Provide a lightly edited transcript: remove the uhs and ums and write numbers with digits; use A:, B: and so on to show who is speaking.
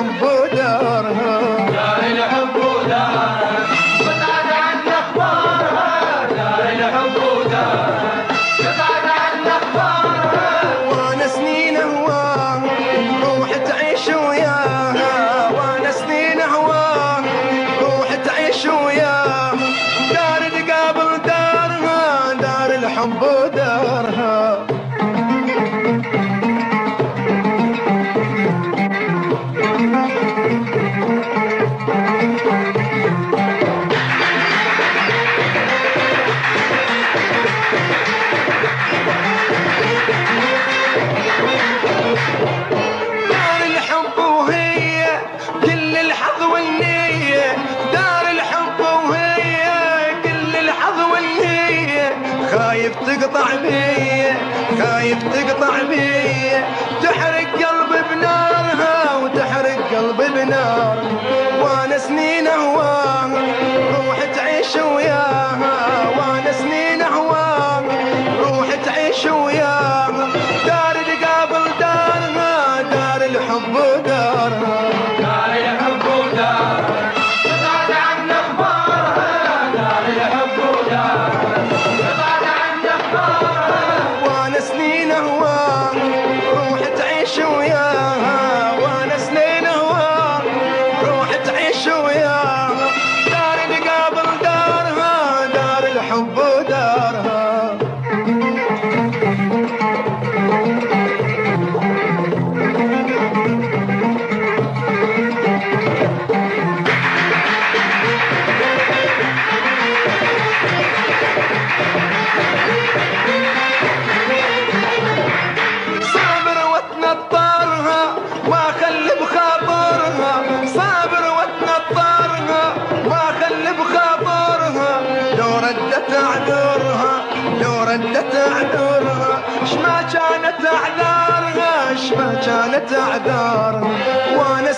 A: الحب ودارها،
B: دار الحب ودارها، وابعد عن اخبارها. دار الحب ودارها، وابعد عن اخبارها.
A: وانا سنين هواها روح تعيش وياها، وانا سنين هواها روح تعيش وياها. دار تقابل دارها، دار الحب ودارها. دار الحب وهي كل الحظ والنية، دار الحب وهي كل الحظ والنية. خايف تقطع بيا، خايف تقطع بيا، تحرق قلبي بنارها وتحرق قلبي بنار. وانا سنين هواها روح تعيش وياها، وانا سنين هواها روح تعيش وياها. دار تقابل دارها، دار الحب ودارها.
B: دار الحب ودارها، وابعد عن اخبارها. دار الحب ودارها، وابعد عن اخبارها.
A: وانا سنين هواها روح تعيش وياها، وانا سنين هواها روح تعيش وياها. دار تقابل دارها، دار الحب ودارها. صابر واتنطرها واخلي بخاطرها، صابر واتنطرها واخلي بخاطرها. لو ردت اعذرها، لو ردت اعذرها، شما كانت اعذارها، شما كانت اعذارها. وانا